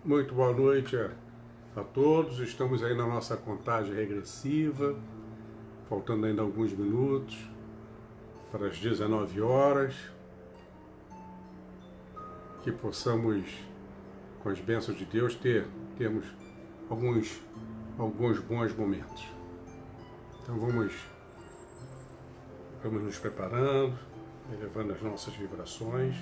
Muito boa noite a todos. Estamos aí na nossa contagem regressiva, faltando ainda alguns minutos para as 19 horas. Que possamos, com as bênçãos de Deus, termos alguns bons momentos. Então vamos nos preparando, elevando as nossas vibrações.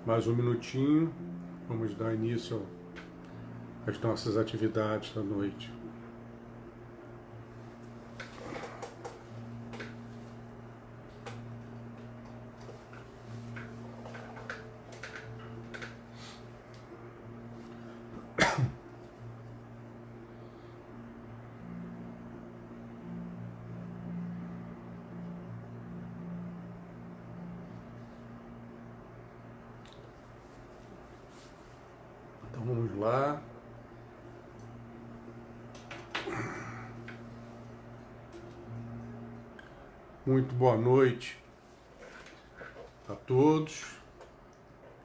Mais um minutinho, vamos dar início às nossas atividades da noite. Então vamos lá. Muito boa noite a todos.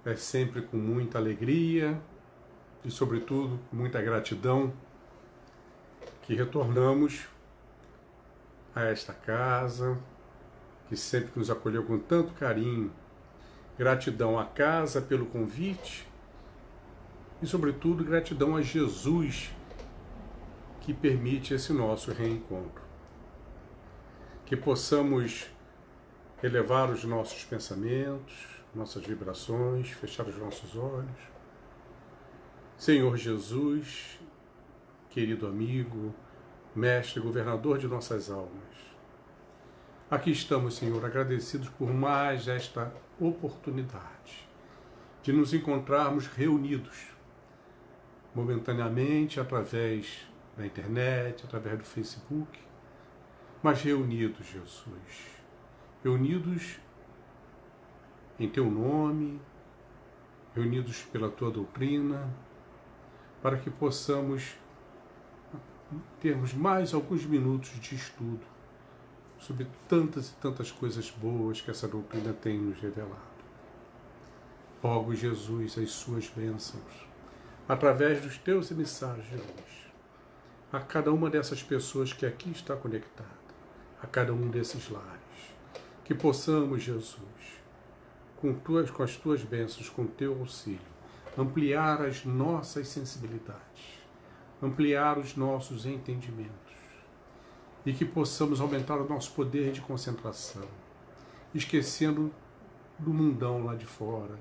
É sempre com muita alegria e, sobretudo, com muita gratidão que retornamos a esta casa, que sempre nos acolheu com tanto carinho. Gratidão à casa pelo convite e, sobretudo, gratidão a Jesus que permite esse nosso reencontro. Que possamos elevar os nossos pensamentos, nossas vibrações, fechar os nossos olhos. Senhor Jesus, querido amigo, mestre, governador de nossas almas, aqui estamos, Senhor, agradecidos por mais esta oportunidade de nos encontrarmos reunidos, momentaneamente, através da internet, através do Facebook, mas reunidos, Jesus, reunidos em Teu nome, reunidos pela Tua doutrina, para que possamos termos mais alguns minutos de estudo sobre tantas e tantas coisas boas que essa doutrina tem nos revelado. Rogo, Jesus, as Suas bênçãos, através dos Teus emissários de luz, a cada uma dessas pessoas que aqui está conectada, a cada um desses lares, que possamos, Jesus, com as Tuas bênçãos, com Teu auxílio, ampliar as nossas sensibilidades, ampliar os nossos entendimentos, e que possamos aumentar o nosso poder de concentração, esquecendo do mundão lá de fora,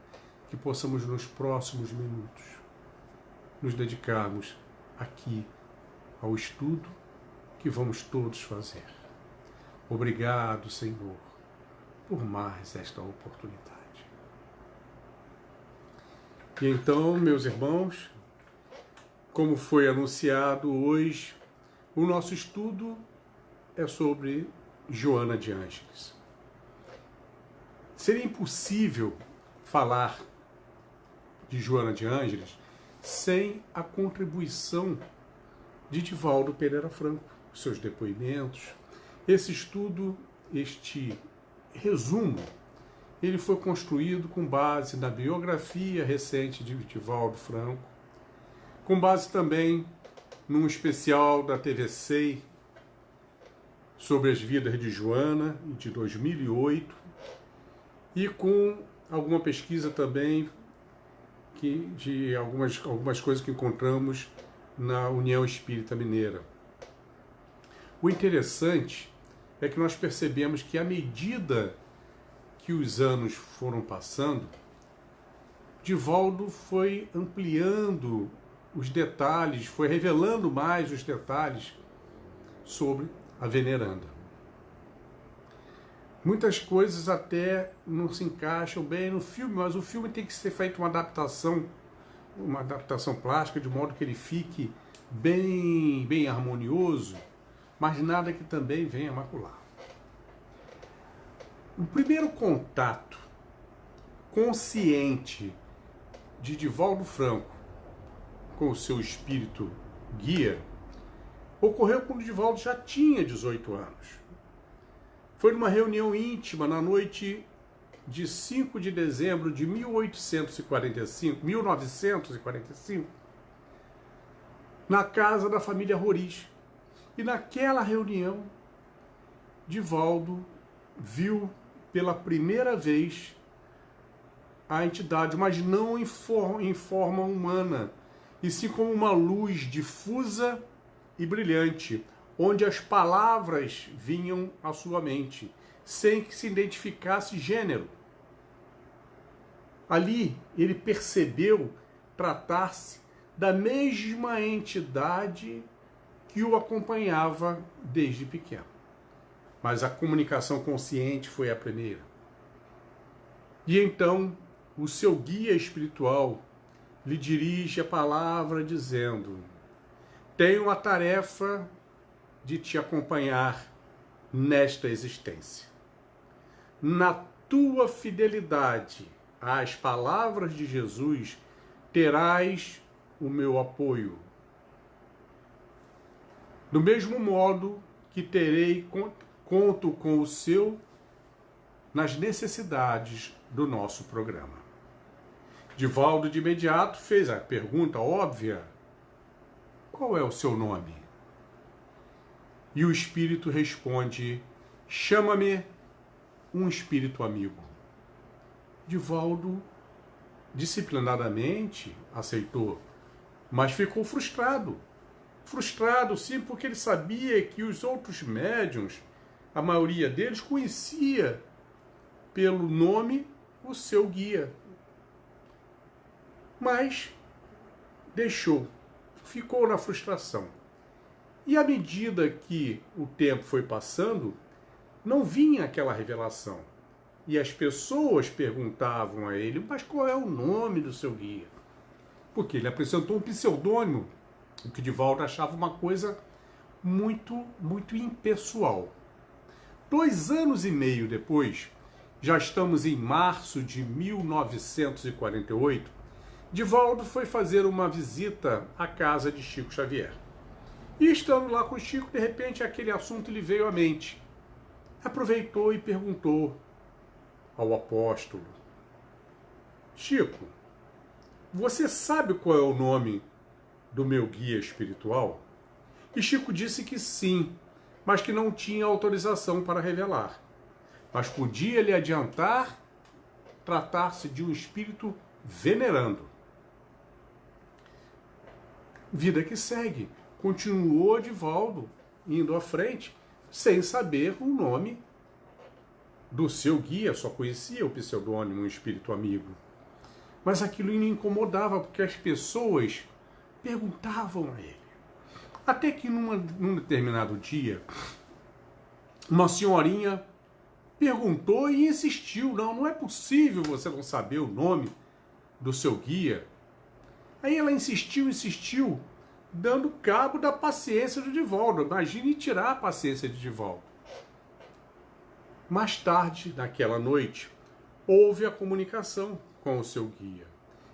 que possamos nos próximos minutos nos dedicarmos aqui ao estudo que vamos todos fazer. Obrigado, Senhor, por mais esta oportunidade. E então, meus irmãos, como foi anunciado hoje, o nosso estudo é sobre Joana de Ângeles. Seria impossível falar de Joana de Ângeles sem a contribuição de Divaldo Pereira Franco, seus depoimentos. Esse estudo, este resumo, ele foi construído com base na biografia recente de Divaldo Franco, com base também num especial da TV SEI sobre as vidas de Joana, de 2008, e com alguma pesquisa também de algumas coisas que encontramos na União Espírita Mineira. O interessante é que nós percebemos que, à medida que os anos foram passando, Divaldo foi ampliando os detalhes, foi revelando mais os detalhes sobre a veneranda. Muitas coisas até não se encaixam bem no filme, mas o filme tem que ser feito uma adaptação plástica, de modo que ele fique bem harmonioso, mas nada que também venha macular. O primeiro contato consciente de Divaldo Franco com o seu espírito guia ocorreu quando Divaldo já tinha 18 anos. Foi numa reunião íntima na noite de 5 de dezembro de 1945, na casa da família Roriz. E naquela reunião, Divaldo viu pela primeira vez a entidade, mas não em forma humana, e sim como uma luz difusa e brilhante, onde as palavras vinham à sua mente, sem que se identificasse gênero. Ali ele percebeu tratar-se da mesma entidade que o acompanhava desde pequeno. Mas a comunicação consciente foi a primeira. E então o seu guia espiritual lhe dirige a palavra dizendo: tenho a tarefa de te acompanhar nesta existência. Na tua fidelidade às palavras de Jesus, terás o meu apoio. Do mesmo modo que conto com o seu nas necessidades do nosso programa. Divaldo de imediato fez a pergunta óbvia: qual é o seu nome? E o espírito responde: chama-me um espírito amigo. Divaldo disciplinadamente aceitou, mas ficou frustrado. Frustrado, sim, porque ele sabia que os outros médiuns, a maioria deles, conhecia pelo nome o seu guia. Mas deixou, ficou na frustração. E à medida que o tempo foi passando, não vinha aquela revelação. E as pessoas perguntavam a ele: mas qual é o nome do seu guia? Porque ele apresentou um pseudônimo, o que Divaldo achava uma coisa muito impessoal. 2 anos e meio depois, já estamos em março de 1948, Divaldo foi fazer uma visita à casa de Chico Xavier. E estando lá com Chico, de repente aquele assunto lhe veio à mente. Aproveitou e perguntou ao apóstolo: Chico, você sabe qual é o nome do meu guia espiritual? E Chico disse que sim, mas que não tinha autorização para revelar. Mas podia lhe adiantar tratar-se de um espírito venerando. Vida que segue. Continuou Divaldo indo à frente, sem saber o nome do seu guia, só conhecia o pseudônimo, um espírito amigo. Mas aquilo lhe incomodava, porque as pessoas perguntavam a ele. Até que num determinado dia, uma senhorinha perguntou e insistiu: não é possível você não saber o nome do seu guia. Aí ela insistiu, dando cabo da paciência de Divaldo. Imagine tirar a paciência de Divaldo. Mais tarde, naquela noite, houve a comunicação com o seu guia.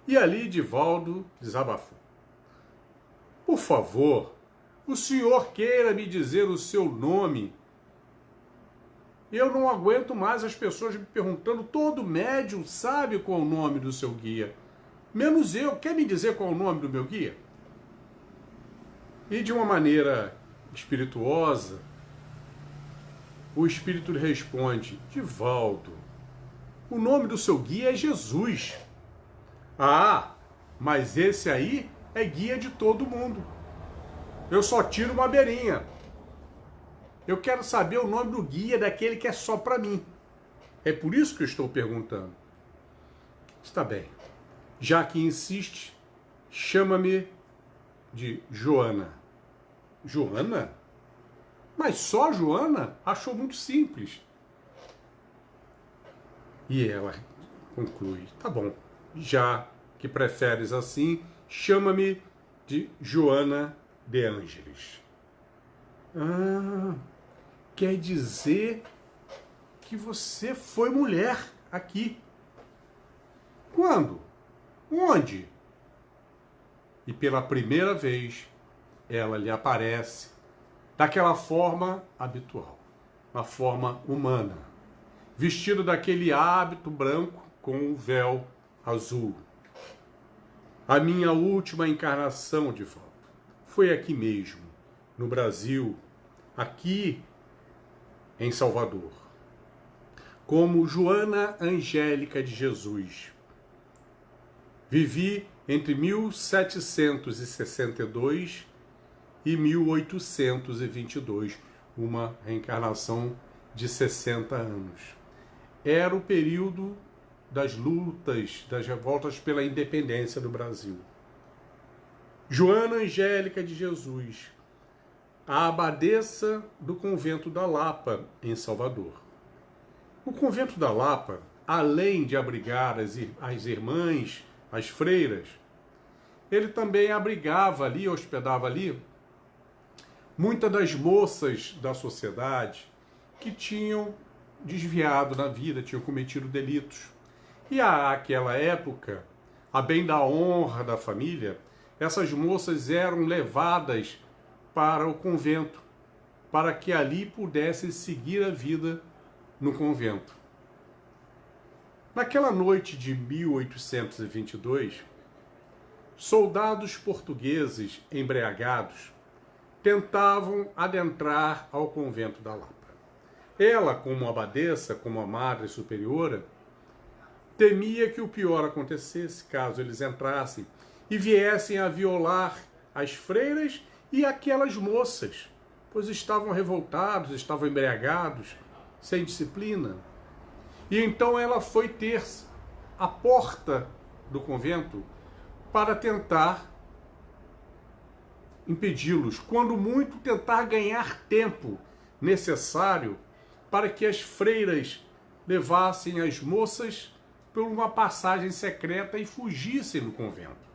E ali Divaldo desabafou: por favor, o senhor queira me dizer o seu nome. Eu não aguento mais as pessoas me perguntando. Todo médium sabe qual é o nome do seu guia, menos eu. Quer me dizer qual é o nome do meu guia? E de uma maneira espirituosa, o espírito lhe responde: Divaldo, o nome do seu guia é Jesus. Ah, mas esse aí é guia de todo mundo. Eu só tiro uma beirinha. Eu quero saber o nome do guia daquele que é só para mim. É por isso que eu estou perguntando. Está bem. Já que insiste, chama-me de Joana. Joana? Mas só Joana? Achou muito simples. E ela conclui: tá bom, já que preferes assim, chama-me de Joana de Ângeles. Ah, quer dizer que você foi mulher aqui. Quando? Onde? E pela primeira vez, ela lhe aparece daquela forma habitual, uma forma humana, vestido daquele hábito branco com um véu azul. A minha última encarnação, de volta, foi aqui mesmo, no Brasil, aqui em Salvador, como Joana Angélica de Jesus. Vivi entre 1762 e 1822, uma reencarnação de 60 anos. Era o período das lutas, das revoltas pela independência do Brasil. Joana Angélica de Jesus, a abadesa do convento da Lapa, em Salvador. O convento da Lapa, além de abrigar as irmãs, as freiras, ele também abrigava ali, hospedava ali, muitas das moças da sociedade que tinham desviado na vida, tinham cometido delitos. E àquela época, a bem da honra da família, essas moças eram levadas para o convento, para que ali pudessem seguir a vida no convento. Naquela noite de 1822, soldados portugueses embriagados tentavam adentrar ao convento da Lapa. Ela, como abadesa, como a madre superiora, temia que o pior acontecesse caso eles entrassem e viessem a violar as freiras e aquelas moças, pois estavam revoltados, estavam embriagados, sem disciplina. E então ela foi ter a porta do convento para tentar impedi-los, quando muito tentar ganhar tempo necessário para que as freiras levassem as moças por uma passagem secreta e fugissem do convento.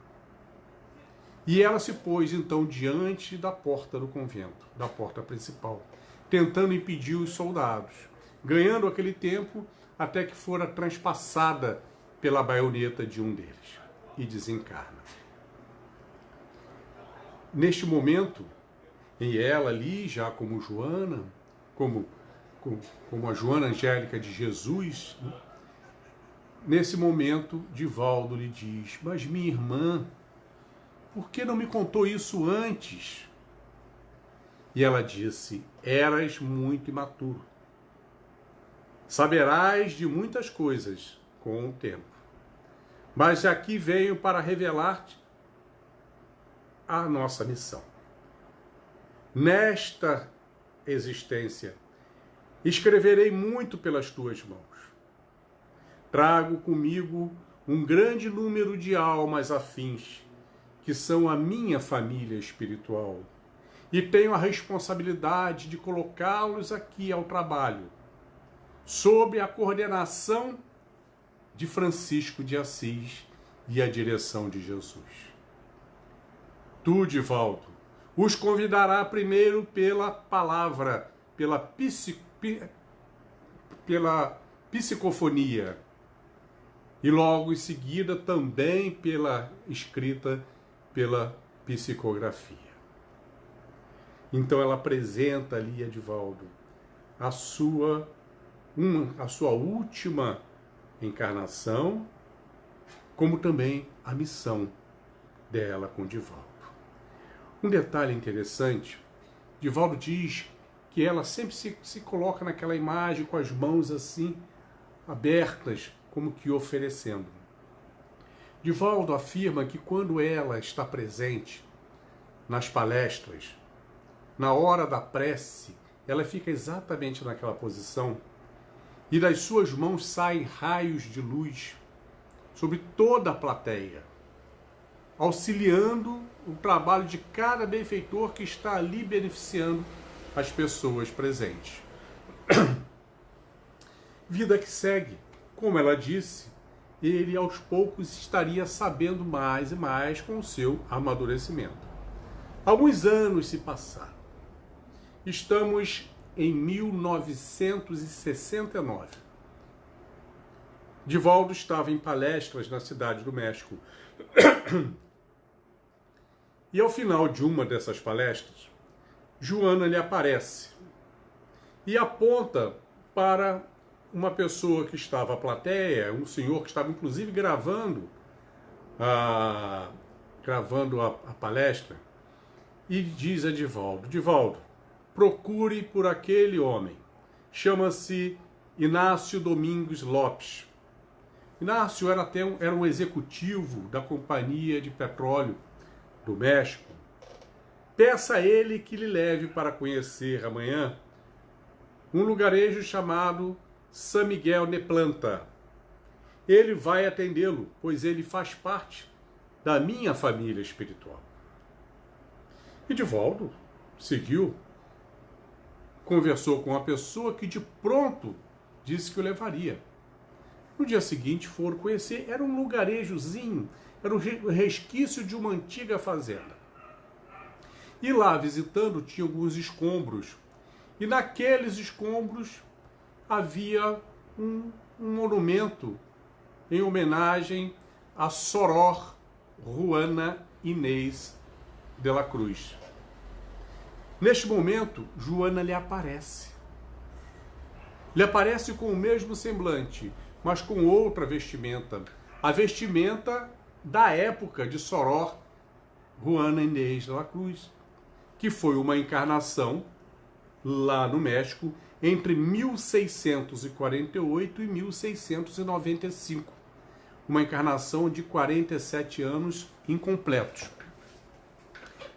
E ela se pôs então diante da porta do convento, da porta principal, tentando impedir os soldados, ganhando aquele tempo até que fora transpassada pela baioneta de um deles e desencarna. Neste momento, e ela ali, já como Joana, como a Joana Angélica de Jesus, né? Nesse momento, Divaldo lhe diz: mas minha irmã, por que não me contou isso antes? E ela disse: eras muito imaturo. Saberás de muitas coisas com o tempo. Mas aqui venho para revelar-te a nossa missão. Nesta existência, escreverei muito pelas tuas mãos. Trago comigo um grande número de almas afins, que são a minha família espiritual, e tenho a responsabilidade de colocá-los aqui ao trabalho, sob a coordenação de Francisco de Assis e a direção de Jesus. Tu, Divaldo, os convidará primeiro pela palavra, pela psicofonia, e logo em seguida também pela escrita, pela psicografia. Então ela apresenta ali a Divaldo a sua última encarnação, como também a missão dela com Divaldo. Um detalhe interessante, Divaldo diz que ela sempre se coloca naquela imagem com as mãos assim abertas, como que oferecendo. Divaldo afirma que quando ela está presente nas palestras, na hora da prece, ela fica exatamente naquela posição e das suas mãos saem raios de luz sobre toda a plateia, auxiliando o trabalho de cada benfeitor que está ali beneficiando as pessoas presentes. Vida que segue, como ela disse, ele aos poucos estaria sabendo mais e mais com o seu amadurecimento. Alguns anos se passaram. Estamos em 1969. Divaldo estava em palestras na cidade do México. E ao final de uma dessas palestras, Joana lhe aparece e aponta para uma pessoa que estava à plateia, um senhor que estava inclusive gravando a palestra, e diz a Divaldo: Divaldo, procure por aquele homem, chama-se Inácio Domingos Lopes. Inácio era um executivo da Companhia de Petróleo do México. Peça a ele que lhe leve para conhecer amanhã um lugarejo chamado San Miguel de Planta. ele vai atendê-lo, pois ele faz parte da minha família espiritual. E Divaldo seguiu, conversou com a pessoa que de pronto disse que o levaria. No dia seguinte foram conhecer, era um lugarejozinho, era um resquício de uma antiga fazenda. E lá, visitando, tinha alguns escombros. E naqueles escombros havia um monumento em homenagem a Soror Juana Inês de la Cruz. Neste momento, Joana lhe aparece. Lhe aparece com o mesmo semblante, mas com outra vestimenta. A vestimenta da época de Soror Juana Inês de la Cruz, que foi uma encarnação lá no México entre 1648 e 1695. Uma encarnação de 47 anos incompletos.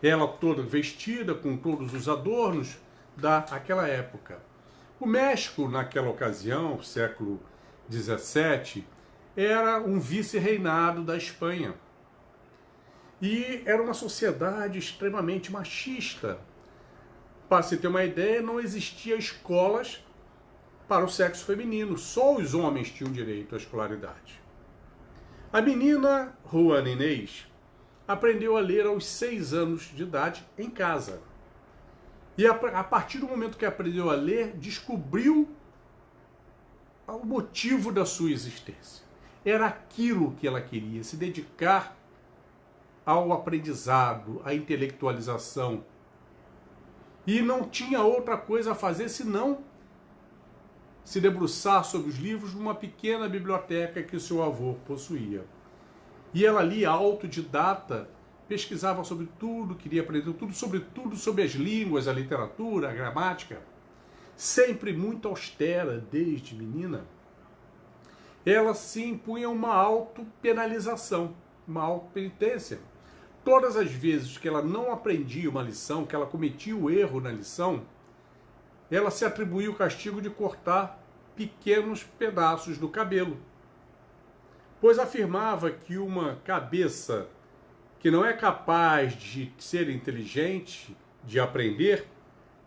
Ela toda vestida com todos os adornos daquela época. O México, naquela ocasião, século XVII, era um vice-reinado da Espanha. E era uma sociedade extremamente machista. Para se ter uma ideia, não existiam escolas para o sexo feminino. Só os homens tinham direito à escolaridade. A menina Juana Inês aprendeu a ler aos 6 anos de idade em casa. E a partir do momento que aprendeu a ler, descobriu o motivo da sua existência. Era aquilo que ela queria, se dedicar ao aprendizado, à intelectualização. E não tinha outra coisa a fazer senão se debruçar sobre os livros numa pequena biblioteca que o seu avô possuía. E ela lia autodidata, pesquisava sobre tudo, queria aprender tudo sobre as línguas, a literatura, a gramática. Sempre muito austera desde menina. Ela se impunha uma autopenalização, uma autopenitência. Todas as vezes que ela não aprendia uma lição, que ela cometia o erro na lição, ela se atribuía o castigo de cortar pequenos pedaços do cabelo. Pois afirmava que uma cabeça que não é capaz de ser inteligente, de aprender,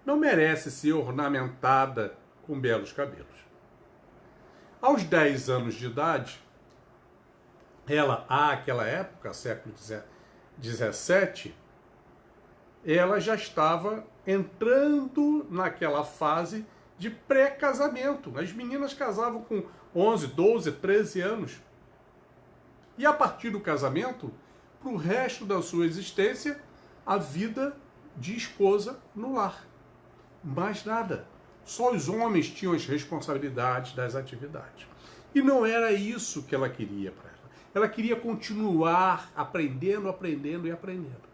não merece ser ornamentada com belos cabelos. Aos 10 anos de idade, ela, àquela época, século XVII, ela já estava entrando naquela fase de pré-casamento. As meninas casavam com 11, 12, 13 anos. E a partir do casamento, para o resto da sua existência, a vida de esposa no lar. Mais nada. Só os homens tinham as responsabilidades das atividades. E não era isso que ela queria para ela. Ela queria continuar aprendendo, aprendendo e aprendendo.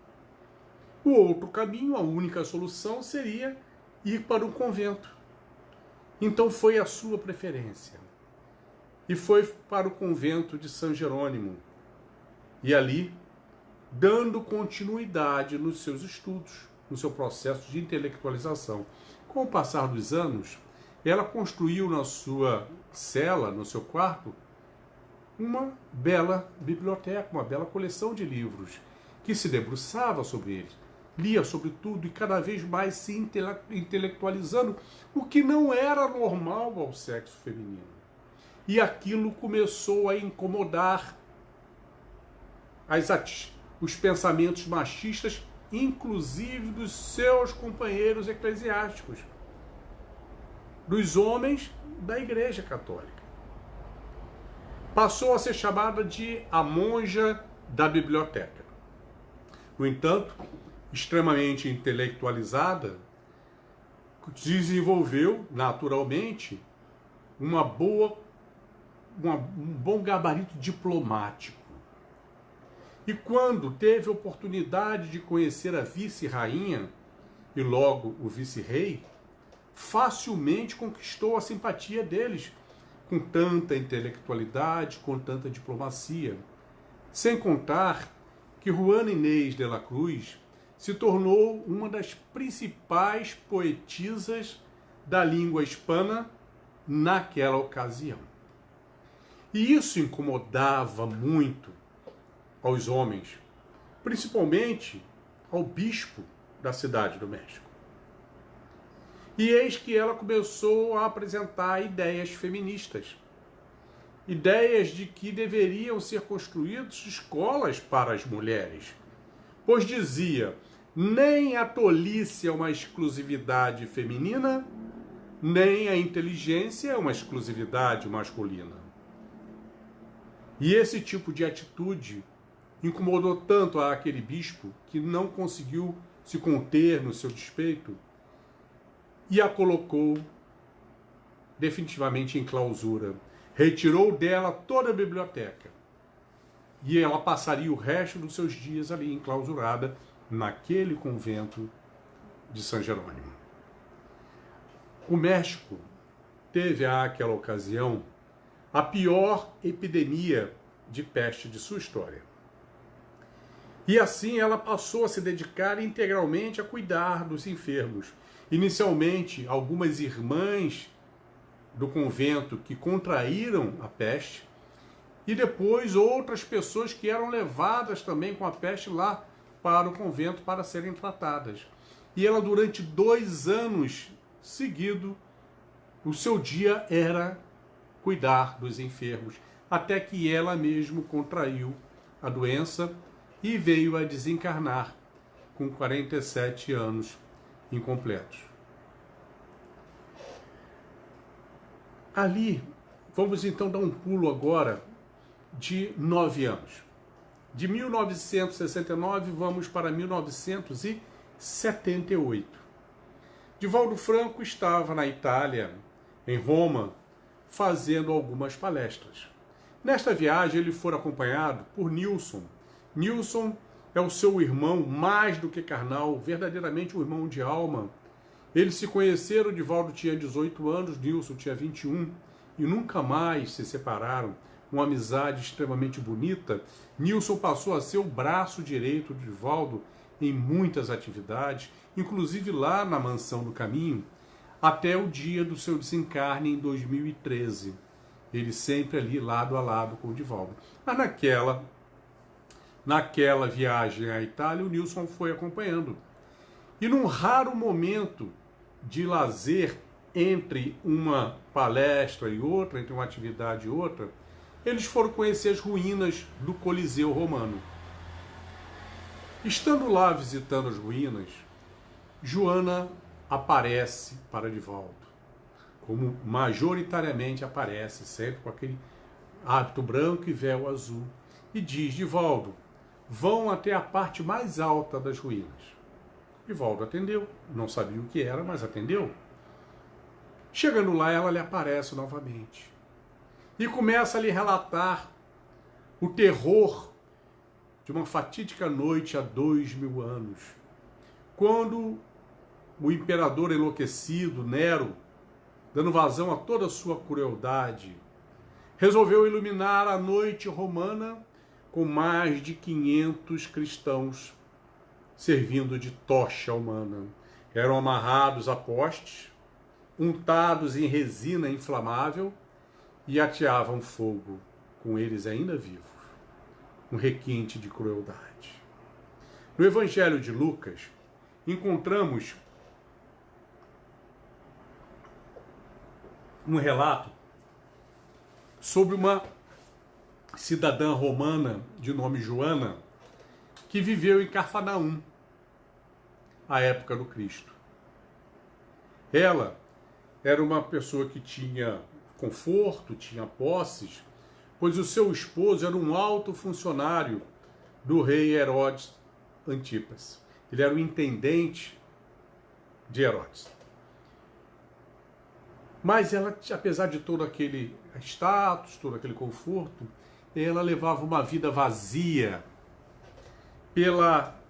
O outro caminho, a única solução, seria ir para um convento. Então foi a sua preferência. E foi para o convento de São Jerônimo. E ali, dando continuidade nos seus estudos, no seu processo de intelectualização. Com o passar dos anos, ela construiu na sua cela, no seu quarto, uma bela biblioteca, uma bela coleção de livros, que se debruçava sobre eles, lia sobre tudo e cada vez mais se intelectualizando, o que não era normal ao sexo feminino. E aquilo começou a incomodar os pensamentos machistas, inclusive dos seus companheiros eclesiásticos, dos homens da Igreja Católica. Passou a ser chamada de a monja da biblioteca. No entanto, extremamente intelectualizada, desenvolveu naturalmente um bom gabarito diplomático. E quando teve a oportunidade de conhecer a vice-rainha e logo o vice-rei, facilmente conquistou a simpatia deles, com tanta intelectualidade, com tanta diplomacia. Sem contar que Juana Inês de la Cruz se tornou uma das principais poetisas da língua hispana naquela ocasião. E isso incomodava muito aos homens, principalmente ao bispo da cidade do México. E eis que ela começou a apresentar ideias feministas. Ideias de que deveriam ser construídas escolas para as mulheres. Pois dizia, nem a tolice é uma exclusividade feminina, nem a inteligência é uma exclusividade masculina. E esse tipo de atitude incomodou tanto aquele bispo que não conseguiu se conter no seu despeito e a colocou definitivamente em clausura. Retirou dela toda a biblioteca. E ela passaria o resto dos seus dias ali enclausurada naquele convento de São Jerônimo. O México teve àquela ocasião a pior epidemia de peste de sua história. E assim ela passou a se dedicar integralmente a cuidar dos enfermos. Inicialmente, algumas irmãs do convento que contraíram a peste, e depois outras pessoas que eram levadas também com a peste lá para o convento para serem tratadas. E ela, durante 2 anos seguidos, o seu dia era cuidar dos enfermos, até que ela mesma contraiu a doença e veio a desencarnar com 47 anos incompletos. Ali, vamos então dar um pulo agora de 9 anos. De 1969, vamos para 1978. Divaldo Franco estava na Itália, em Roma, fazendo algumas palestras. Nesta viagem, ele foi acompanhado por Nilson. Nilson é o seu irmão mais do que carnal, verdadeiramente um irmão de alma. Eles se conheceram, Divaldo tinha 18 anos, Nilson tinha 21, e nunca mais se separaram. Uma amizade extremamente bonita. Nilson passou a ser o braço direito de Divaldo em muitas atividades, inclusive lá na Mansão do Caminho, até o dia do seu desencarne em 2013. Ele sempre ali lado a lado com o Divaldo. Mas naquela viagem à Itália, o Nilson foi acompanhando. E num raro momento de lazer entre uma palestra e outra, entre uma atividade e outra, eles foram conhecer as ruínas do Coliseu Romano. Estando lá visitando as ruínas, Joana aparece para Divaldo, como majoritariamente aparece, sempre com aquele hábito branco e véu azul, e diz, Divaldo, vão até a parte mais alta das ruínas. Divaldo atendeu, não sabia o que era, mas atendeu. Chegando lá, ela lhe aparece novamente e começa a lhe relatar o terror de uma fatídica noite há 2000 anos, quando o imperador enlouquecido, Nero, dando vazão a toda a sua crueldade, resolveu iluminar a noite romana com mais de 500 cristãos servindo de tocha humana. Eram amarrados a postes, untados em resina inflamável e ateavam fogo, com eles ainda vivos. Um requinte de crueldade. No Evangelho de Lucas, encontramos um relato sobre uma cidadã romana de nome Joana, que viveu em Cafarnaum, à época do Cristo. Ela era uma pessoa que tinha conforto, tinha posses, pois o seu esposo era um alto funcionário do rei Herodes Antipas. Ele era o intendente de Herodes. Mas ela, apesar de todo aquele status, todo aquele conforto, ela levava uma vida vazia pela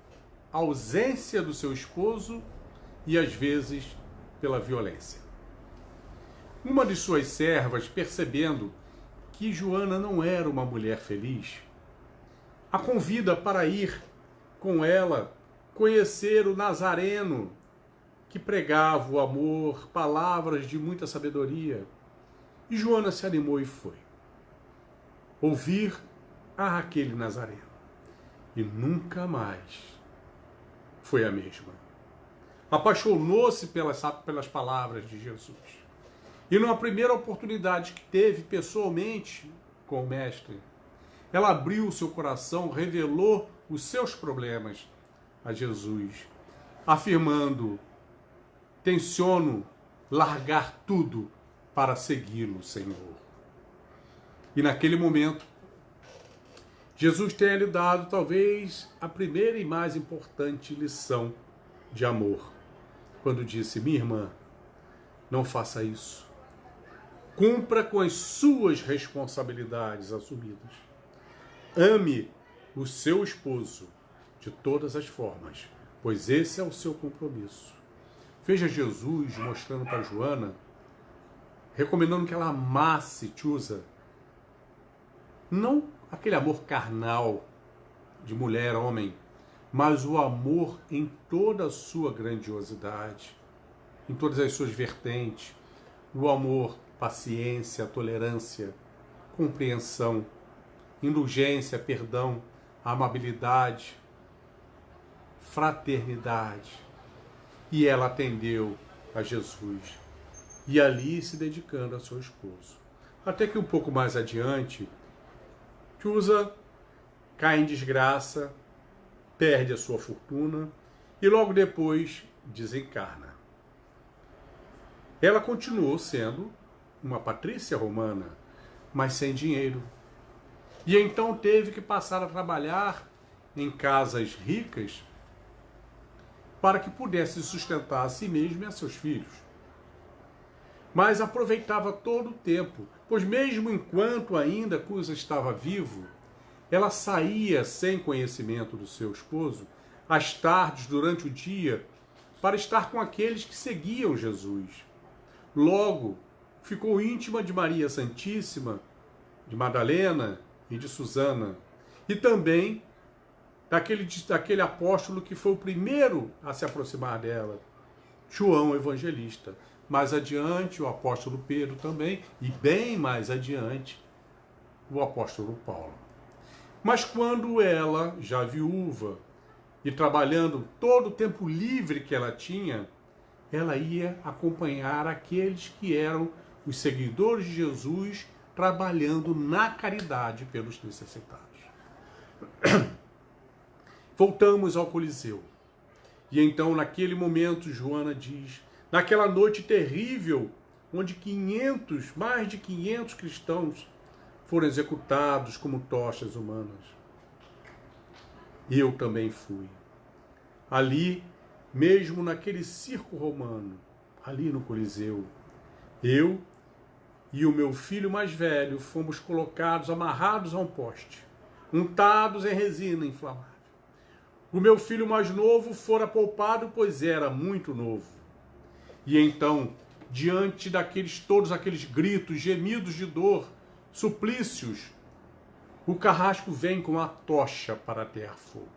ausência do seu esposo e, às vezes, pela violência. Uma de suas servas, percebendo que Joana não era uma mulher feliz, a convida para ir com ela conhecer o Nazareno, que pregava o amor, palavras de muita sabedoria. E Joana se animou e foi. ouvir a aquele Nazareno. E nunca mais foi a mesma. Apaixonou-se pelas palavras de Jesus. E numa primeira oportunidade que teve pessoalmente com o Mestre, ela abriu o seu coração, revelou os seus problemas a Jesus, afirmando: tenciono largar tudo para segui-lo, Senhor. E naquele momento, Jesus tenha lhe dado talvez a primeira e mais importante lição de amor, quando disse: minha irmã, não faça isso. Cumpra com as suas responsabilidades assumidas. Ame o seu esposo de todas as formas, pois esse é o seu compromisso. Veja Jesus mostrando para Joana, recomendando que ela amasse Chuza, não aquele amor carnal de mulher, homem, mas o amor em toda a sua grandiosidade, em todas as suas vertentes, o amor, paciência, tolerância, compreensão, indulgência, perdão, amabilidade, fraternidade. E ela atendeu a Jesus, e ali se dedicando a seu esposo. Até que um pouco mais adiante, Chuza cai em desgraça, perde a sua fortuna e logo depois desencarna. Ela continuou sendo uma patrícia romana, mas sem dinheiro. E então teve que passar a trabalhar em casas ricas para que pudesse sustentar a si mesma e a seus filhos. Mas aproveitava todo o tempo, pois mesmo enquanto ainda Cusa estava vivo, ela saía sem conhecimento do seu esposo, às tardes, durante o dia, para estar com aqueles que seguiam Jesus. Logo, ficou íntima de Maria Santíssima, de Madalena e de Susana, e também daquele apóstolo que foi o primeiro a se aproximar dela, João Evangelista. Mais adiante, o apóstolo Pedro também, e bem mais adiante, o apóstolo Paulo. Mas quando ela, já viúva, e trabalhando todo o tempo livre que ela tinha, ela ia acompanhar aqueles que eram os seguidores de Jesus, trabalhando na caridade pelos necessitados. Voltamos ao Coliseu. E então, naquele momento, Joana diz, naquela noite terrível, onde mais de 500 cristãos foram executados como tochas humanas. Eu também fui. Ali, mesmo naquele circo romano, ali no Coliseu, eu e o meu filho mais velho fomos colocados, amarrados a um poste, untados em resina inflamável. O meu filho mais novo fora poupado, pois era muito novo. E então, diante todos aqueles gritos, gemidos de dor, suplícios, o carrasco vem com a tocha para atear fogo.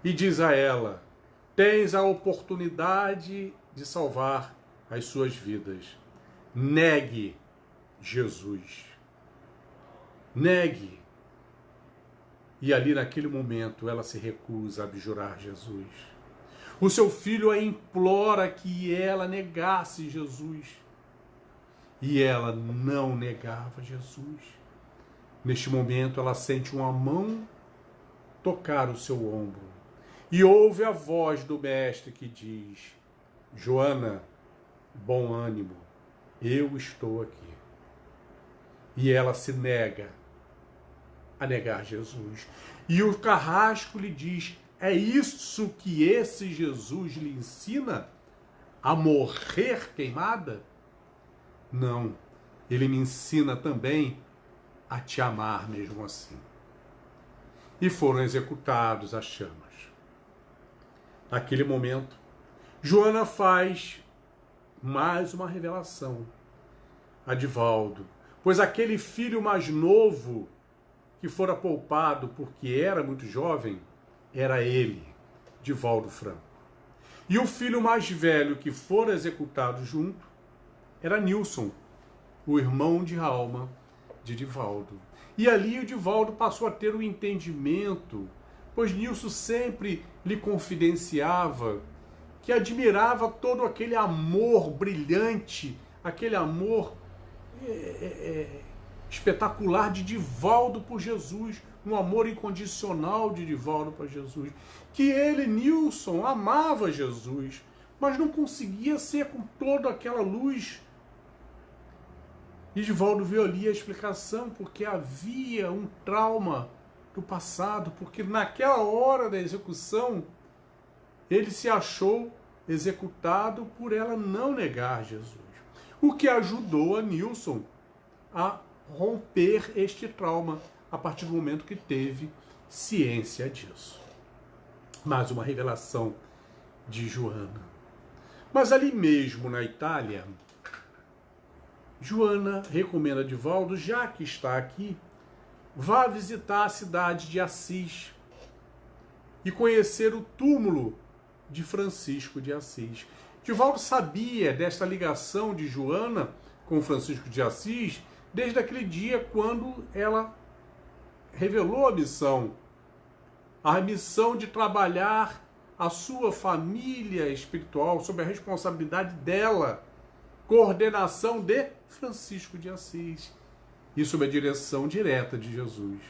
E diz a ela: tens a oportunidade de salvar as suas vidas. Negue Jesus. Negue. E ali naquele momento ela se recusa a abjurar Jesus. O seu filho a implora que ela negasse Jesus. E ela não negava Jesus. Neste momento ela sente uma mão tocar o seu ombro. E ouve a voz do mestre que diz: Joana, bom ânimo, eu estou aqui. E ela se nega a negar Jesus. E o carrasco lhe diz: é isso que esse Jesus lhe ensina? A morrer queimada? Não, ele me ensina também a te amar mesmo assim. E foram executados às chamas. Naquele momento, Joana faz mais uma revelação a Divaldo, pois aquele filho mais novo que fora poupado porque era muito jovem, era ele, Divaldo Franco. E o filho mais velho que fora executado junto era Nilson, o irmão de alma de Divaldo. E ali o Divaldo passou a ter um entendimento, pois Nilson sempre lhe confidenciava que admirava todo aquele amor brilhante, aquele amor espetacular de Divaldo por Jesus, um amor incondicional de Divaldo para Jesus, que ele, Nilson, amava Jesus, mas não conseguia ser com toda aquela luz. E Divaldo viu ali a explicação, porque havia um trauma do passado, porque naquela hora da execução, ele se achou executado por ela não negar Jesus. O que ajudou a Nilson a romper este trauma a partir do momento que teve ciência disso. Mais uma revelação de Joana. Mas ali mesmo na Itália, Joana recomenda a Divaldo, já que está aqui, vá visitar a cidade de Assis e conhecer o túmulo de Francisco de Assis. Divaldo sabia desta ligação de Joana com Francisco de Assis desde aquele dia quando ela revelou a missão de trabalhar a sua família espiritual sob a responsabilidade dela, coordenação de Francisco de Assis e sob a direção direta de Jesus.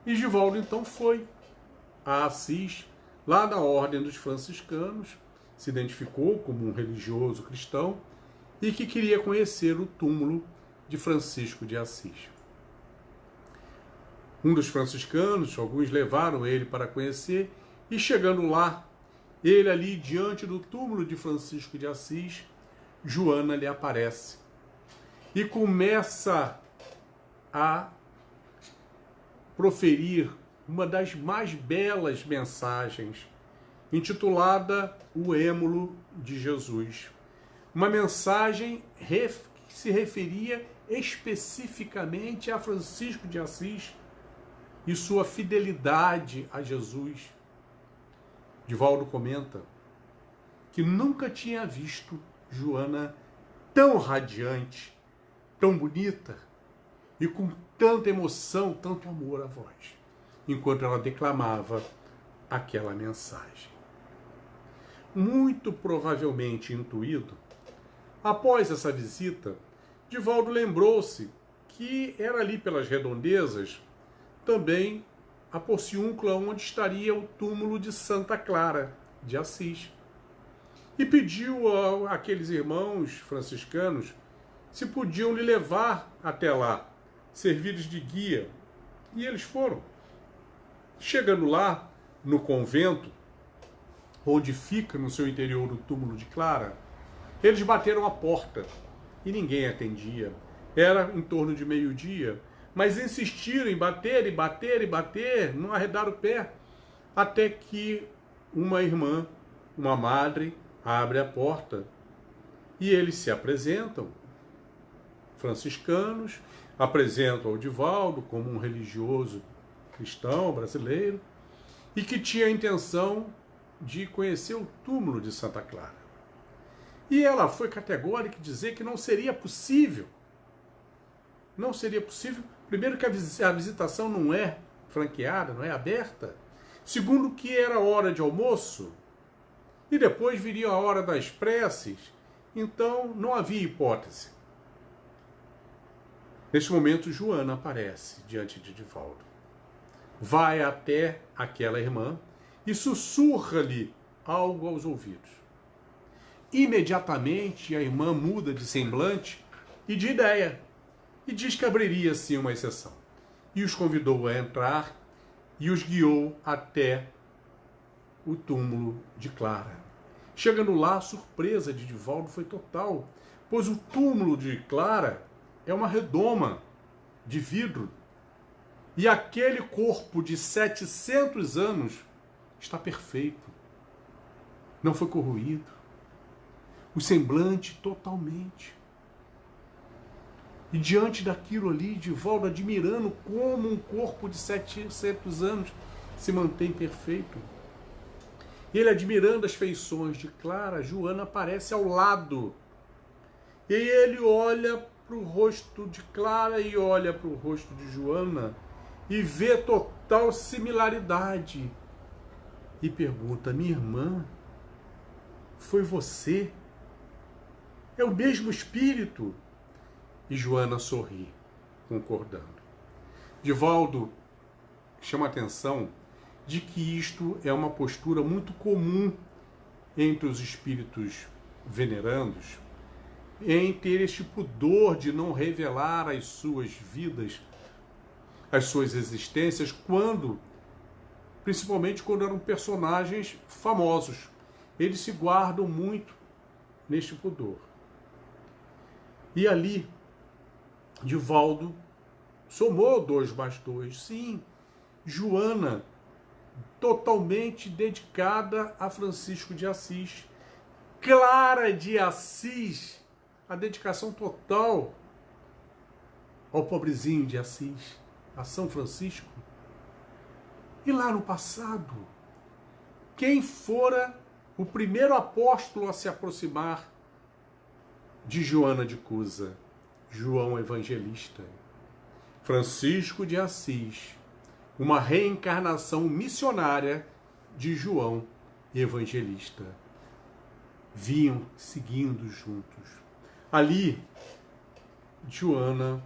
E Divaldo então foi a Assis, lá na ordem dos franciscanos, se identificou como um religioso cristão e que queria conhecer o túmulo de Francisco de Assis. Um dos franciscanos, alguns levaram ele para conhecer, e chegando lá, ele ali diante do túmulo de Francisco de Assis, Joana lhe aparece e começa a proferir uma das mais belas mensagens, intitulada O Êmulo de Jesus. Uma mensagem que se referia especificamente a Francisco de Assis e sua fidelidade a Jesus. Divaldo comenta que nunca tinha visto Joana tão radiante, tão bonita e com tanta emoção, tanto amor à voz, enquanto ela declamava aquela mensagem. Muito provavelmente intuído, após essa visita, Divaldo lembrou-se que era ali pelas redondezas também a Porciúncula onde estaria o túmulo de Santa Clara de Assis. E pediu àqueles irmãos franciscanos se podiam lhe levar até lá, servidos de guia. E eles foram. Chegando lá, no convento, onde fica no seu interior o túmulo de Clara, eles bateram a porta e ninguém atendia. Era em torno de meio-dia, mas insistiram em bater, e bater, e bater, não arredaram o pé, até que uma irmã, uma madre, abre a porta e eles se apresentam, franciscanos, apresentam ao Divaldo como um religioso cristão brasileiro e que tinha a intenção de conhecer o túmulo de Santa Clara. E ela foi categórica em dizer que não seria possível. Não seria possível, primeiro que a visitação não é franqueada, não é aberta. Segundo que era hora de almoço. E depois viria a hora das preces. Então não havia hipótese. Neste momento, Joana aparece diante de Divaldo. Vai até aquela irmã e sussurra-lhe algo aos ouvidos. Imediatamente a irmã muda de semblante e de ideia e diz que abriria sim uma exceção. E os convidou a entrar e os guiou até o túmulo de Clara. Chegando lá, a surpresa de Divaldo foi total, pois o túmulo de Clara é uma redoma de vidro e aquele corpo de 700 anos está perfeito, não foi corroído, o semblante totalmente. E diante daquilo ali, Divaldo admirando como um corpo de 700 anos se mantém perfeito. Ele admirando as feições de Clara, Joana aparece ao lado. E ele olha para o rosto de Clara e olha para o rosto de Joana e vê total similaridade. E pergunta: minha irmã, foi você? É o mesmo espírito? E Joana sorri, concordando. Divaldo chama a atenção de que isto é uma postura muito comum entre os espíritos venerandos, em ter este pudor de não revelar as suas vidas, as suas existências, principalmente quando eram personagens famosos. Eles se guardam muito neste pudor. E ali, Divaldo somou 2 mais 2. Sim, Joana, totalmente dedicada a Francisco de Assis. Clara de Assis, a dedicação total ao pobrezinho de Assis, a São Francisco. E lá no passado, quem fora o primeiro apóstolo a se aproximar de Joana de Cusa? João Evangelista. Francisco de Assis, uma reencarnação missionária de João Evangelista. Vinham seguindo juntos. Ali, Joana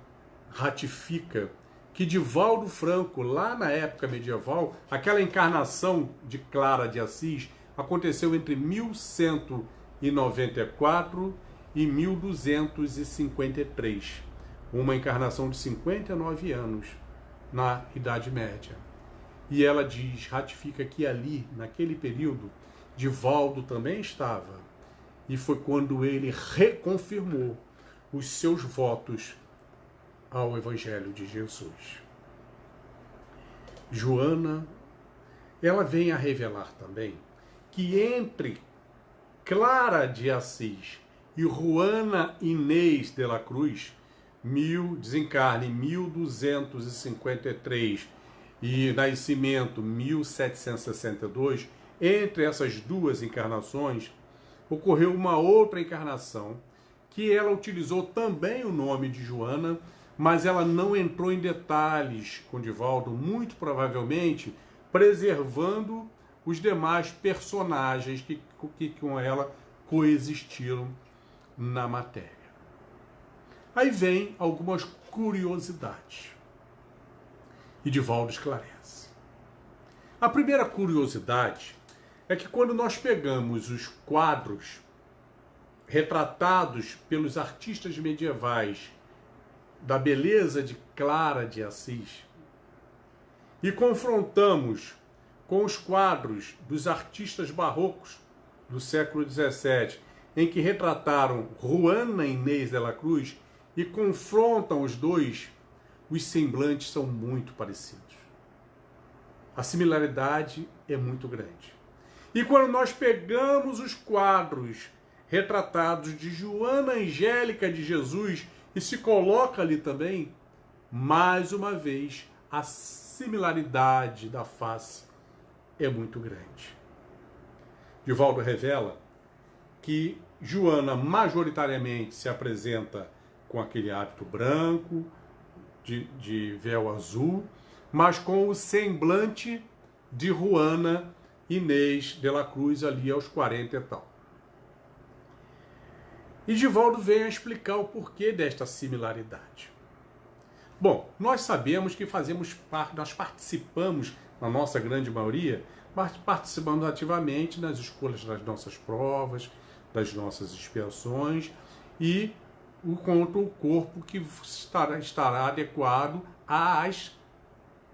ratifica que Divaldo Franco, lá na época medieval, aquela encarnação de Clara de Assis aconteceu entre 1194 e 1253. Uma encarnação de 59 anos na Idade Média. E ela ratifica que ali, naquele período, Divaldo também estava. E foi quando ele reconfirmou os seus votos ao Evangelho de Jesus. Joana, ela vem a revelar também que entre Clara de Assis e Juana Inês de la Cruz, desencarne 1253 e nascimento 1762, entre essas 2 encarnações, ocorreu uma outra encarnação que ela utilizou também o nome de Joana, mas ela não entrou em detalhes com Divaldo, muito provavelmente preservando os demais personagens que com ela coexistiram na matéria. Aí vem algumas curiosidades. E Divaldo esclarece. A primeira curiosidade é que quando nós pegamos os quadros retratados pelos artistas medievais da beleza de Clara de Assis e confrontamos com os quadros dos artistas barrocos do século XVII, em que retrataram Juana Inês de la Cruz, e confrontam os dois, os semblantes são muito parecidos. A similaridade é muito grande. E quando nós pegamos os quadros retratados de Joana Angélica de Jesus e se coloca ali também, mais uma vez, a similaridade da face é muito grande. Divaldo revela que Joana majoritariamente se apresenta com aquele hábito branco, de véu azul, mas com o semblante de Juana Inês de la Cruz ali aos 40 e tal. E Divaldo vem a explicar o porquê desta similaridade. Bom, nós sabemos que nós participamos, na nossa grande maioria, participamos ativamente nas escolhas das nossas provas, das nossas expiações e contra o corpo que estará adequado às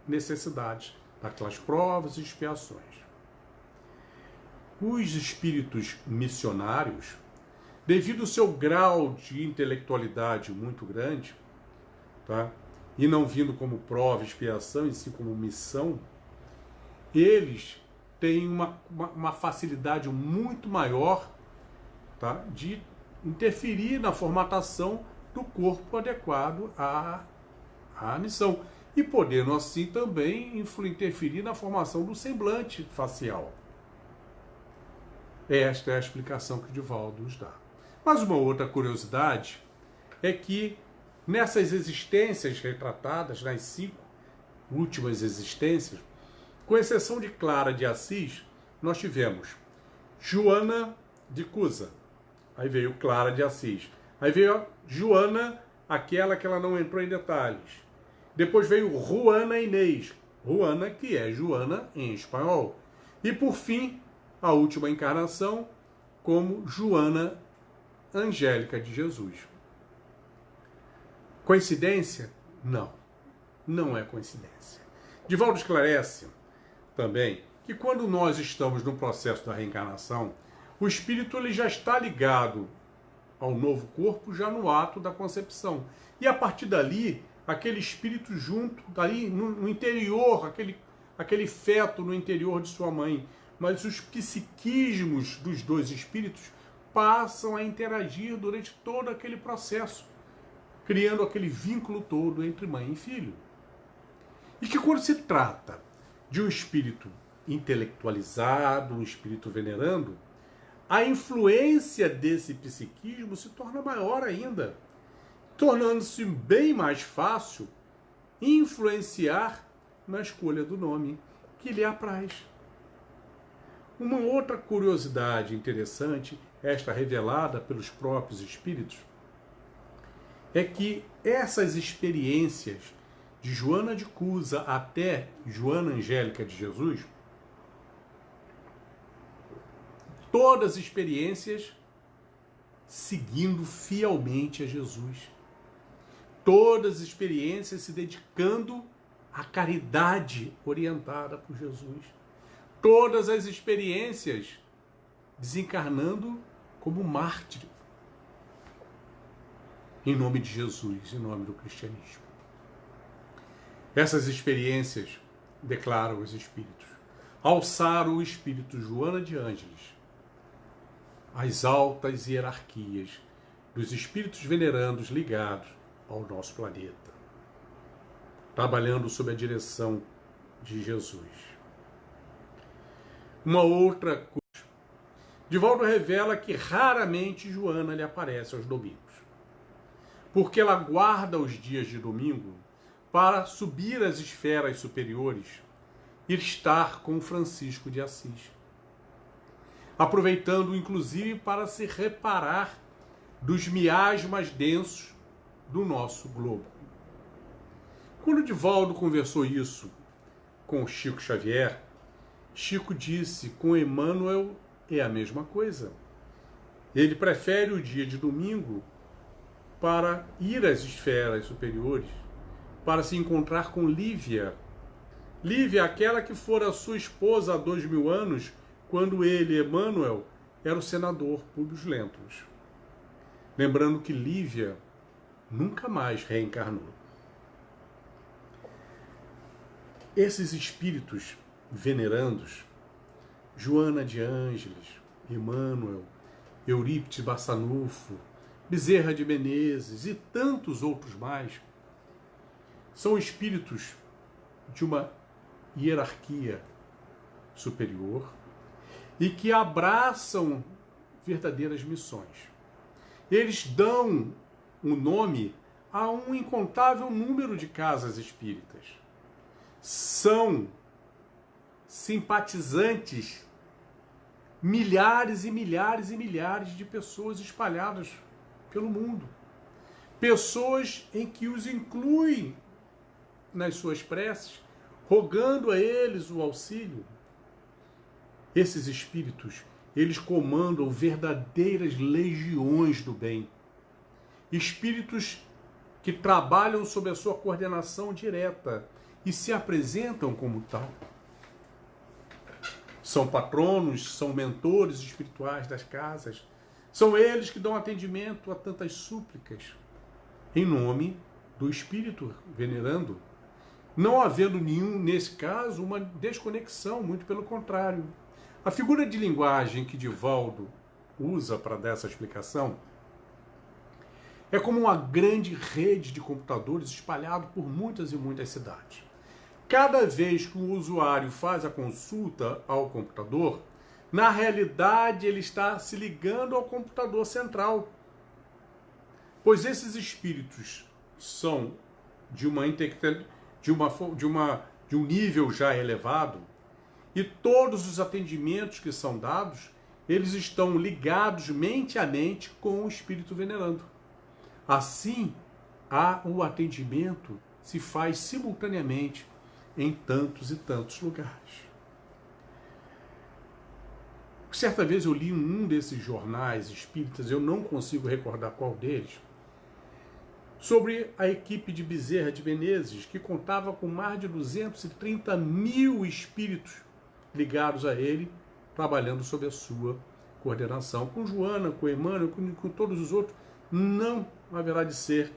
necessidades daquelas provas e expiações. Os espíritos missionários, devido ao seu grau de intelectualidade muito grande, tá? E não vindo como prova e expiação, e sim como missão, eles têm uma facilidade muito maior, tá? De interferir na formatação do corpo adequado à missão. E podendo assim também interferir na formação do semblante facial. Esta é a explicação que Divaldo nos dá. Mas uma outra curiosidade é que nessas existências retratadas, nas 5 últimas existências, com exceção de Clara de Assis, nós tivemos Joana de Cusa, aí veio Clara de Assis, aí veio a Joana, aquela que ela não entrou em detalhes. Depois veio Juana Inês, Juana que é Joana em espanhol. E por fim, a última encarnação como Joana Angélica de Jesus. Coincidência? Não, não é coincidência. Divaldo esclarece também que quando nós estamos no processo da reencarnação, o espírito ele já está ligado ao novo corpo já no ato da concepção. E a partir dali, aquele espírito junto, dali no interior, aquele feto no interior de sua mãe, mas os psiquismos dos dois espíritos passam a interagir durante todo aquele processo, criando aquele vínculo todo entre mãe e filho. E que quando se trata de um espírito intelectualizado, um espírito venerando, a influência desse psiquismo se torna maior ainda, tornando-se bem mais fácil influenciar na escolha do nome que lhe apraz. Uma outra curiosidade interessante, esta revelada pelos próprios espíritos, é que essas experiências de Joana de Cusa até Joana Angélica de Jesus, todas as experiências seguindo fielmente a Jesus. Todas as experiências se dedicando à caridade orientada por Jesus. Todas as experiências desencarnando como mártir. Em nome de Jesus, em nome do cristianismo. Essas experiências, declaram os espíritos, alçaram o espírito Joana de Ângeles às altas hierarquias dos espíritos venerandos ligados ao nosso planeta, trabalhando sob a direção de Jesus. Uma outra coisa, Divaldo revela que raramente Joana lhe aparece aos domingos, porque ela guarda os dias de domingo para subir às esferas superiores e estar com Francisco de Assis, aproveitando inclusive para se reparar dos miasmas densos do nosso globo. Quando Divaldo conversou isso com Chico Xavier, Chico disse: com Emmanuel é a mesma coisa. Ele prefere o dia de domingo para ir às esferas superiores, para se encontrar com Lívia. Lívia, aquela que fora sua esposa há 2000 anos, quando ele, Emmanuel, era o senador Públio Lentulus. Lembrando que Lívia nunca mais reencarnou. Esses espíritos venerandos, Joana de Ângeles, Emmanuel, Eurípides Bassanufo, Bezerra de Menezes e tantos outros mais, são espíritos de uma hierarquia superior e que abraçam verdadeiras missões. Eles dão um nome a um incontável número de casas espíritas. São simpatizantes, milhares e milhares e milhares de pessoas espalhadas pelo mundo. Pessoas em que os incluem nas suas preces, rogando a eles o auxílio. Esses espíritos, eles comandam verdadeiras legiões do bem. Espíritos que trabalham sob a sua coordenação direta e se apresentam como tal. São patronos, são mentores espirituais das casas. São eles que dão atendimento a tantas súplicas em nome do espírito venerando, não havendo nenhum, nesse caso, uma desconexão, muito pelo contrário. A figura de linguagem que Divaldo usa para dar essa explicação é como uma grande rede de computadores espalhado por muitas e muitas cidades. Cada vez que o usuário faz a consulta ao computador, na realidade ele está se ligando ao computador central, pois esses espíritos são de um nível já elevado, e todos os atendimentos que são dados, eles estão ligados mente a mente com o espírito venerando. Assim, o atendimento se faz simultaneamente em tantos e tantos lugares. Certa vez eu li um desses jornais espíritas, eu não consigo recordar qual deles, sobre a equipe de Bezerra de Menezes, que contava com mais de 230 mil espíritos ligados a ele, trabalhando sob a sua coordenação. Com Joana, com Emmanuel, com todos os outros, não haverá de ser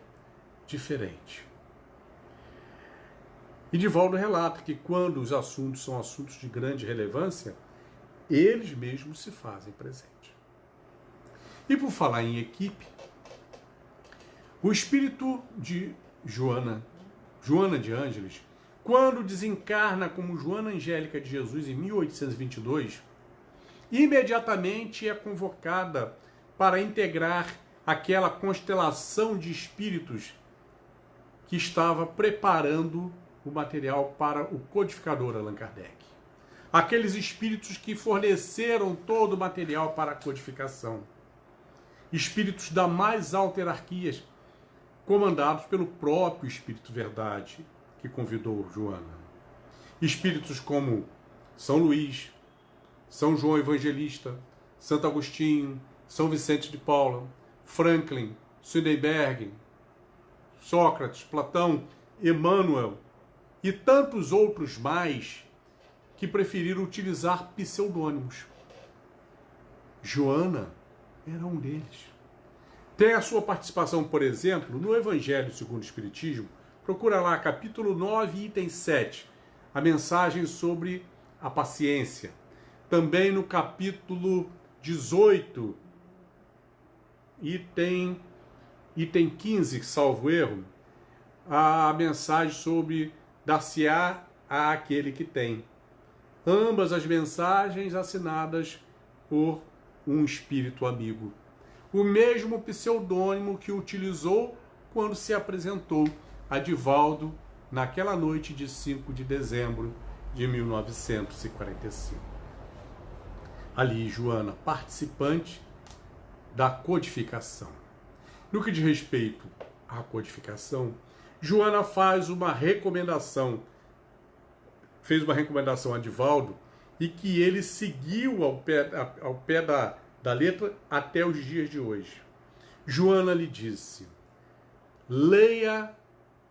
diferente. E Divaldo relata que quando os assuntos são assuntos de grande relevância, eles mesmos se fazem presente. E por falar em equipe, o espírito de Joana de Ângeles, quando desencarna como Joana Angélica de Jesus em 1822, imediatamente é convocada para integrar aquela constelação de espíritos que estava preparando o material para o codificador Allan Kardec. Aqueles espíritos que forneceram todo o material para a codificação. Espíritos da mais alta hierarquia, comandados pelo próprio Espírito Verdade, que convidou Joana. Espíritos como São Luís, São João Evangelista, Santo Agostinho, São Vicente de Paula, Franklin, Swedenborg, Sócrates, Platão, Emmanuel e tantos outros mais que preferiram utilizar pseudônimos. Joana era um deles. Tem a sua participação, por exemplo, no Evangelho segundo o Espiritismo. Procura lá, capítulo 9, item 7, a mensagem sobre a paciência. Também no capítulo 18, item 15, salvo erro, a mensagem sobre dar-se-á a aquele que tem. Ambas as mensagens assinadas por um espírito amigo. O mesmo pseudônimo que utilizou quando se apresentou a Divaldo naquela noite de 5 de dezembro de 1945. Ali, Joana, participante da codificação. No que diz respeito à codificação, Joana fez uma recomendação a Divaldo e que ele seguiu ao pé da letra até os dias de hoje. Joana lhe disse: leia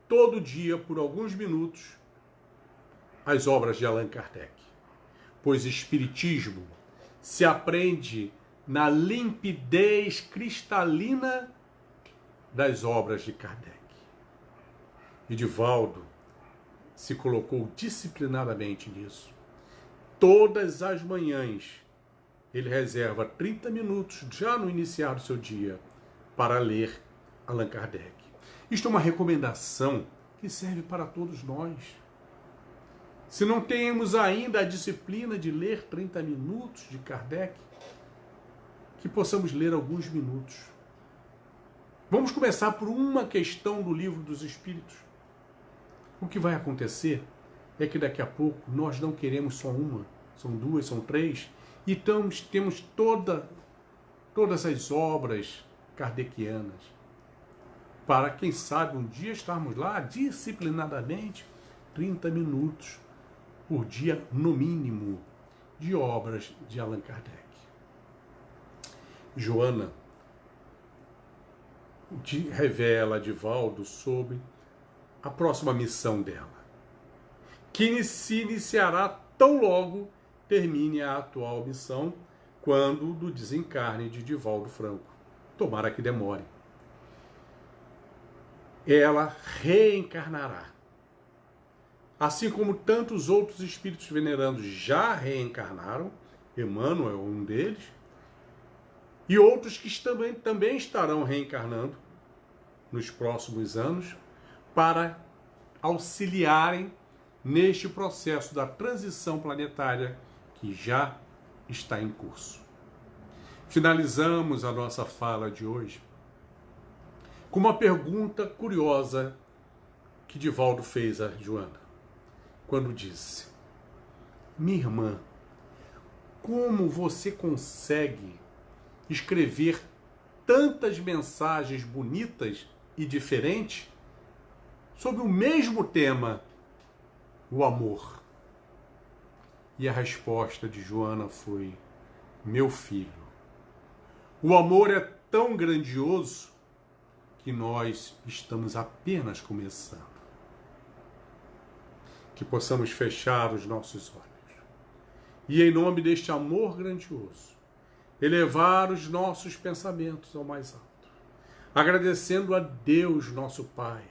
todo dia por alguns minutos as obras de Allan Kardec, pois Espiritismo se aprende na limpidez cristalina das obras de Kardec. E Divaldo se colocou disciplinadamente nisso. Todas as manhãs ele reserva 30 minutos, já no iniciar do seu dia, para ler Allan Kardec. Isto é uma recomendação que serve para todos nós. Se não temos ainda a disciplina de ler 30 minutos de Kardec, que possamos ler alguns minutos. Vamos começar por uma questão do Livro dos Espíritos. O que vai acontecer é que daqui a pouco nós não queremos só uma, são duas, são três, e temos todas as obras kardecianas, para, quem sabe, um dia estarmos lá disciplinadamente 30 minutos por dia, no mínimo, de obras de Allan Kardec. Joana revela a Divaldo sobre a próxima missão dela, que se iniciará tão logo termine a atual missão, quando do desencarne de Divaldo Franco. Tomara que demore. Ela reencarnará. Assim como tantos outros espíritos venerandos já reencarnaram, Emmanuel é um deles, e outros que também estarão reencarnando nos próximos anos para auxiliarem neste processo da transição planetária que já está em curso. Finalizamos a nossa fala de hoje com uma pergunta curiosa que Divaldo fez a Joana, quando disse: minha irmã, como você consegue escrever tantas mensagens bonitas e diferentes sobre o mesmo tema, o amor? E a resposta de Joana foi: meu filho, o amor é tão grandioso que nós estamos apenas começando. Que possamos fechar os nossos olhos e, em nome deste amor grandioso, elevar os nossos pensamentos ao mais alto, agradecendo a Deus, nosso Pai,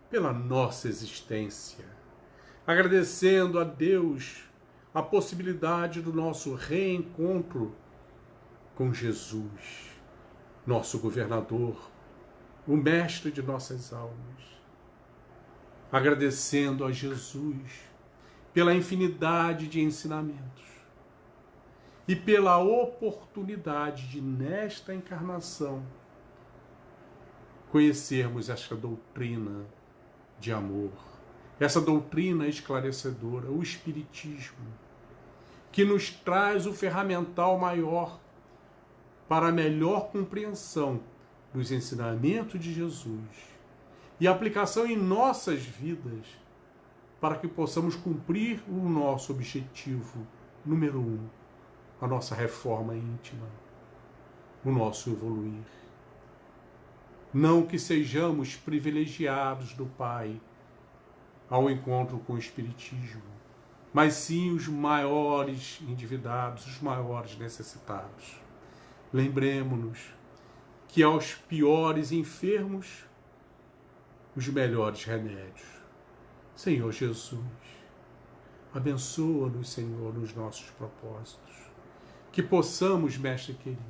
pela nossa existência, agradecendo a Deus a possibilidade do nosso reencontro com Jesus, nosso governador, o mestre de nossas almas, agradecendo a Jesus pela infinidade de ensinamentos e pela oportunidade de, nesta encarnação, conhecermos esta doutrina de amor, essa doutrina esclarecedora, o Espiritismo, que nos traz o ferramental maior para a melhor compreensão dos ensinamentos de Jesus e aplicação em nossas vidas, para que possamos cumprir o nosso objetivo número 1, a nossa reforma íntima, o nosso evoluir. Não que sejamos privilegiados do Pai ao encontro com o Espiritismo, mas sim os maiores endividados, os maiores necessitados. Lembremos-nos que aos piores enfermos, os melhores remédios. Senhor Jesus, abençoa-nos, Senhor, nos nossos propósitos. Que possamos, Mestre querido,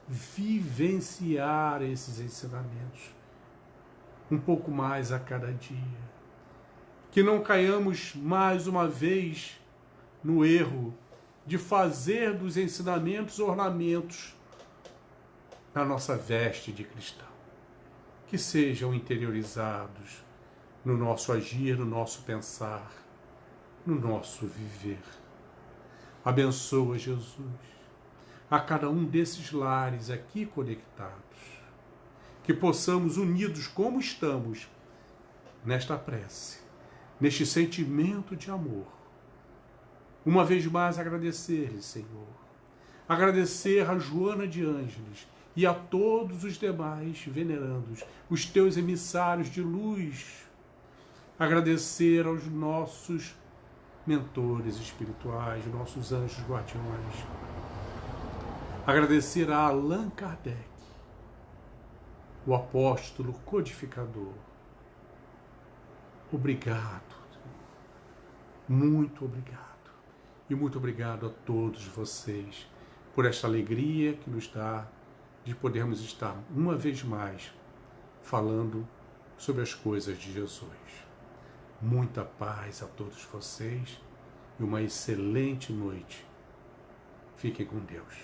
vivenciar esses ensinamentos um pouco mais a cada dia. Que não caiamos mais uma vez no erro de fazer dos ensinamentos ornamentos na nossa veste de cristão. Que sejam interiorizados no nosso agir, no nosso pensar, no nosso viver. Abençoa, Jesus, a cada um desses lares aqui conectados. Que possamos, unidos como estamos, nesta prece, neste sentimento de amor, uma vez mais agradecer-lhe, Senhor. Agradecer a Joana de Ângeles e a todos os demais venerandos, os teus emissários de luz. Agradecer aos nossos mentores espirituais, nossos anjos guardiões. Agradecer a Allan Kardec, o apóstolo codificador. Obrigado, muito obrigado. E muito obrigado a todos vocês por esta alegria que nos dá de podermos estar uma vez mais falando sobre as coisas de Jesus. Muita paz a todos vocês e uma excelente noite. Fiquem com Deus.